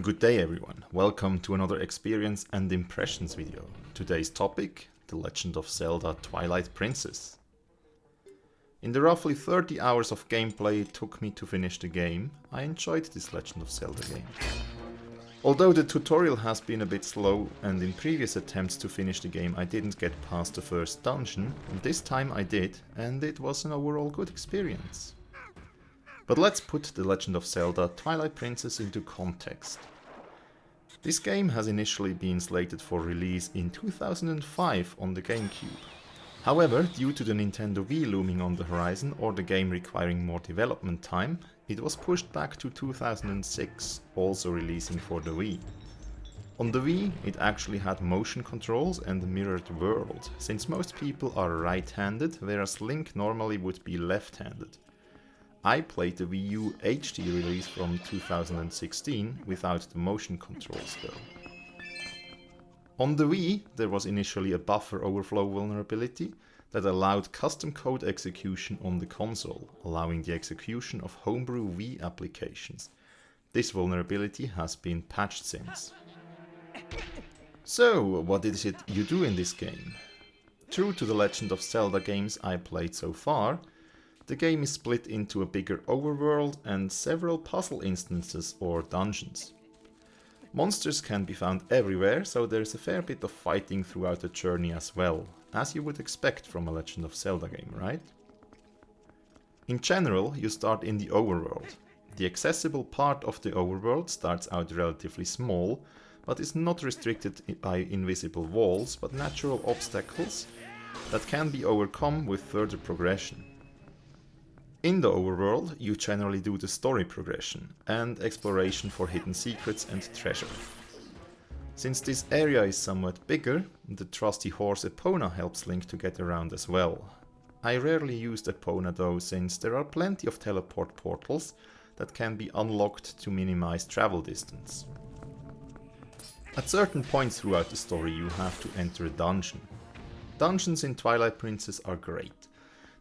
Good day everyone, welcome to another experience and impressions video. Today's topic, The Legend of Zelda Twilight Princess. In the roughly 30 hours of gameplay it took me to finish the game, I enjoyed this Legend of Zelda game. Although the tutorial has been a bit slow and in previous attempts to finish the game I didn't get past the first dungeon, this time I did and it was an overall good experience. But let's put The Legend of Zelda Twilight Princess into context. This game has initially been slated for release in 2005 on the GameCube. However, due to the Nintendo Wii looming on the horizon or the game requiring more development time, it was pushed back to 2006, also releasing for the Wii. On the Wii, it actually had motion controls and a mirrored world, since most people are right-handed, whereas Link normally would be left-handed. I played the Wii-U HD release from 2016 without the motion controls though. On the Wii, there was initially a buffer overflow vulnerability that allowed custom code execution on the console, allowing the execution of homebrew Wii applications. This vulnerability has been patched since. So, what is it you do in this game? True to the Legend of Zelda games I played so far, the game is split into a bigger overworld and several puzzle instances or dungeons. Monsters can be found everywhere, so there's a fair bit of fighting throughout the journey as well, as you would expect from a Legend of Zelda game, right? In general, you start in the overworld. The accessible part of the overworld starts out relatively small, but is not restricted by invisible walls, but natural obstacles that can be overcome with further progression. In the overworld, you generally do the story progression and exploration for hidden secrets and treasure. Since this area is somewhat bigger, the trusty horse Epona helps Link to get around as well. I rarely used Epona though, since there are plenty of teleport portals that can be unlocked to minimize travel distance. At certain points throughout the story you have to enter a dungeon. Dungeons in Twilight Princess are great.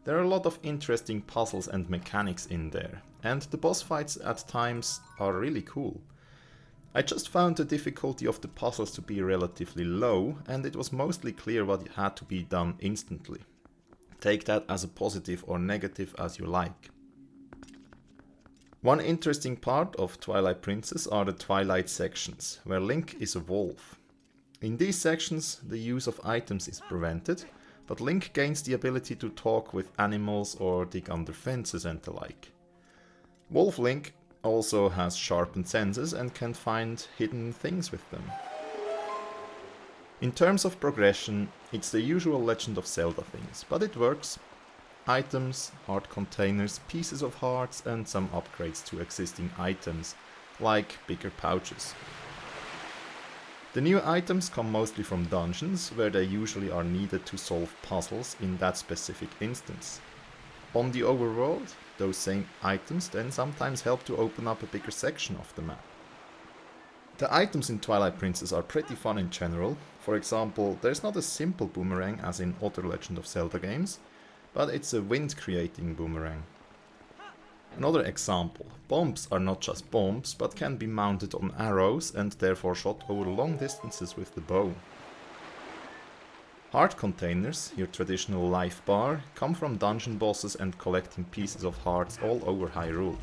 There are a lot of interesting puzzles and mechanics in there, and the boss fights at times are really cool. I just found the difficulty of the puzzles to be relatively low, and it was mostly clear what had to be done instantly. Take that as a positive or negative as you like. One interesting part of Twilight Princess are the Twilight sections, where Link is a wolf. In these sections, the use of items is prevented, but Link gains the ability to talk with animals or dig under fences and the like. Wolf Link also has sharpened senses and can find hidden things with them. In terms of progression, it's the usual Legend of Zelda things, but it works. Items, heart containers, pieces of hearts and some upgrades to existing items, like bigger pouches. The new items come mostly from dungeons, where they usually are needed to solve puzzles in that specific instance. On the overworld, those same items then sometimes help to open up a bigger section of the map. The items in Twilight Princess are pretty fun in general. For example, there's not a simple boomerang as in other Legend of Zelda games, but it's a wind-creating boomerang. Another example, bombs are not just bombs, but can be mounted on arrows and therefore shot over long distances with the bow. Heart containers, your traditional life bar, come from dungeon bosses and collecting pieces of hearts all over Hyrule,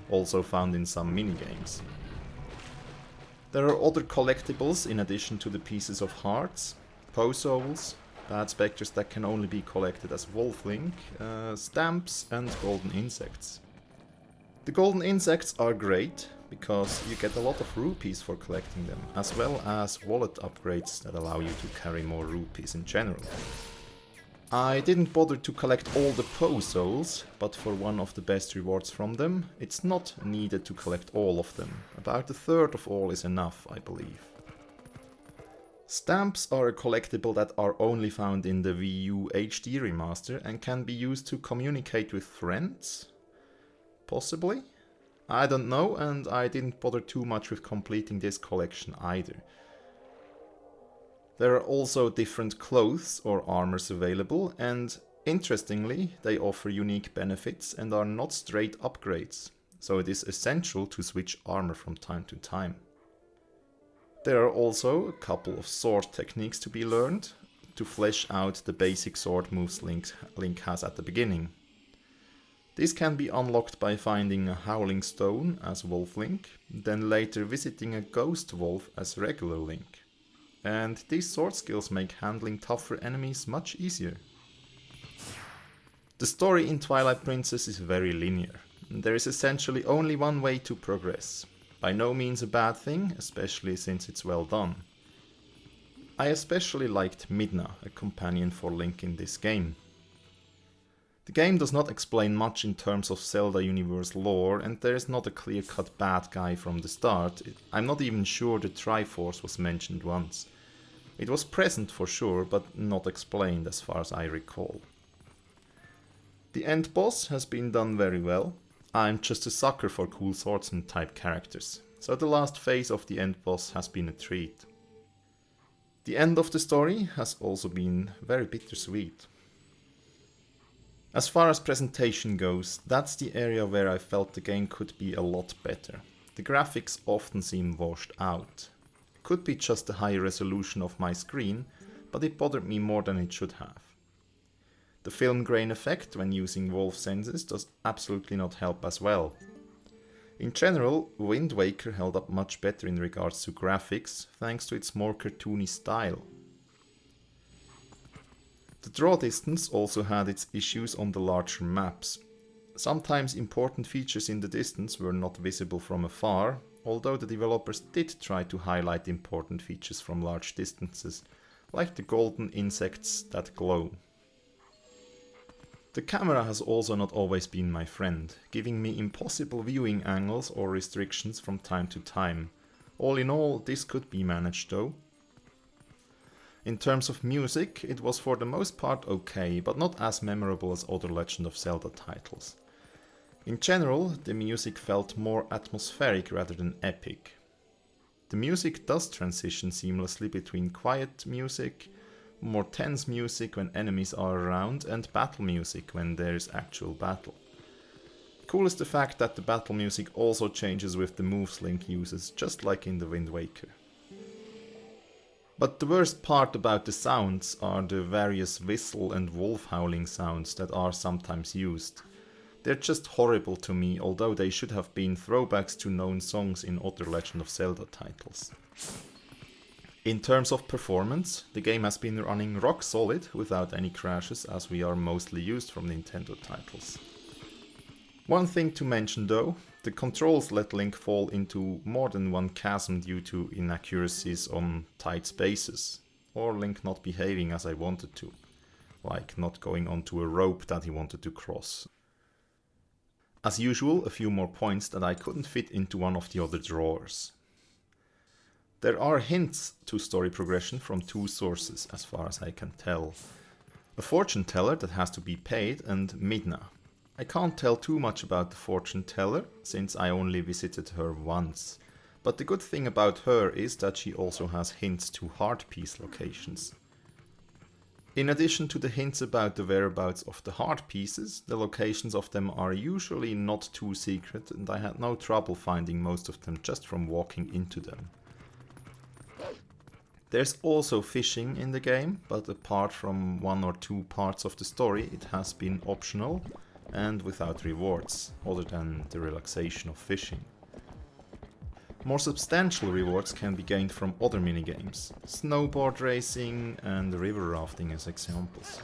also found in some minigames. There are other collectibles in addition to the pieces of hearts, Poe souls, bad specters that can only be collected as Wolf Link, stamps and golden insects. The golden insects are great, because you get a lot of rupees for collecting them, as well as wallet upgrades that allow you to carry more rupees in general. I didn't bother to collect all the Poe souls, but for one of the best rewards from them, it's not needed to collect all of them. About a third of all is enough, I believe. Stamps are a collectible that are only found in the Wii-U HD remaster and can be used to communicate with friends. Possibly? I don't know, and I didn't bother too much with completing this collection either. There are also different clothes or armors available, and interestingly, they offer unique benefits and are not straight upgrades, so it is essential to switch armor from time to time. There are also a couple of sword techniques to be learned to flesh out the basic sword moves Link has at the beginning. This can be unlocked by finding a Howling Stone as Wolf Link, then later visiting a Ghost Wolf as regular Link. And these sword skills make handling tougher enemies much easier. The story in Twilight Princess is very linear. There is essentially only one way to progress. By no means a bad thing, especially since it's well done. I especially liked Midna, a companion for Link in this game. The game does not explain much in terms of Zelda universe lore, and there is not a clear-cut bad guy from the start. I'm not even sure the Triforce was mentioned once. It was present for sure, but not explained as far as I recall. The end boss has been done very well. I'm just a sucker for cool swordsman type characters, so the last phase of the end boss has been a treat. The end of the story has also been very bittersweet. As far as presentation goes, that's the area where I felt the game could be a lot better. The graphics often seem washed out. It could be just the high resolution of my screen, but it bothered me more than it should have. The film grain effect when using Wolf senses does absolutely not help as well. In general, Wind Waker held up much better in regards to graphics, thanks to its more cartoony style. The draw distance also had its issues on the larger maps. Sometimes important features in the distance were not visible from afar, although the developers did try to highlight important features from large distances, like the golden insects that glow. The camera has also not always been my friend, giving me impossible viewing angles or restrictions from time to time. All in all, this could be managed though. In terms of music, it was for the most part okay, but not as memorable as other Legend of Zelda titles. In general, the music felt more atmospheric rather than epic. The music does transition seamlessly between quiet music, more tense music when enemies are around, and battle music when there is actual battle. Cool is the fact that the battle music also changes with the moves Link uses, just like in the Wind Waker. But the worst part about the sounds are the various whistle and wolf howling sounds that are sometimes used. They're just horrible to me, although they should have been throwbacks to known songs in other Legend of Zelda titles. In terms of performance, the game has been running rock solid without any crashes, as we are mostly used from Nintendo titles. One thing to mention though, the controls let Link fall into more than one chasm due to inaccuracies on tight spaces, or Link not behaving as I wanted to, like not going onto a rope that he wanted to cross. As usual, a few more points that I couldn't fit into one of the other drawers. There are hints to story progression from two sources, as far as I can tell. A fortune teller that has to be paid, and Midna. I can't tell too much about the fortune teller, since I only visited her once. But the good thing about her is that she also has hints to heart piece locations. In addition to the hints about the whereabouts of the heart pieces, the locations of them are usually not too secret, and I had no trouble finding most of them just from walking into them. There's also fishing in the game, but apart from one or two parts of the story, it has been optional and without rewards, other than the relaxation of fishing. More substantial rewards can be gained from other minigames, snowboard racing and river rafting as examples.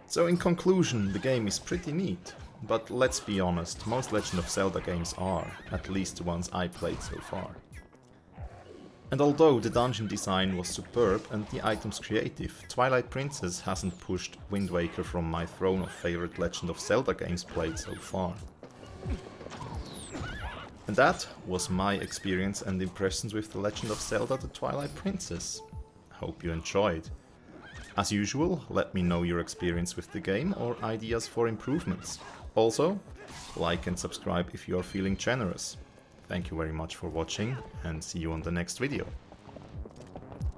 So in conclusion, the game is pretty neat, but let's be honest, most Legend of Zelda games are, at least the ones I played so far. And although the dungeon design was superb and the items creative, Twilight Princess hasn't pushed Wind Waker from my throne of favorite Legend of Zelda games played so far. And that was my experience and impressions with The Legend of Zelda: The Twilight Princess. Hope you enjoyed. As usual, let me know your experience with the game or ideas for improvements. Also, like and subscribe if you are feeling generous. Thank you very much for watching, and see you on the next video.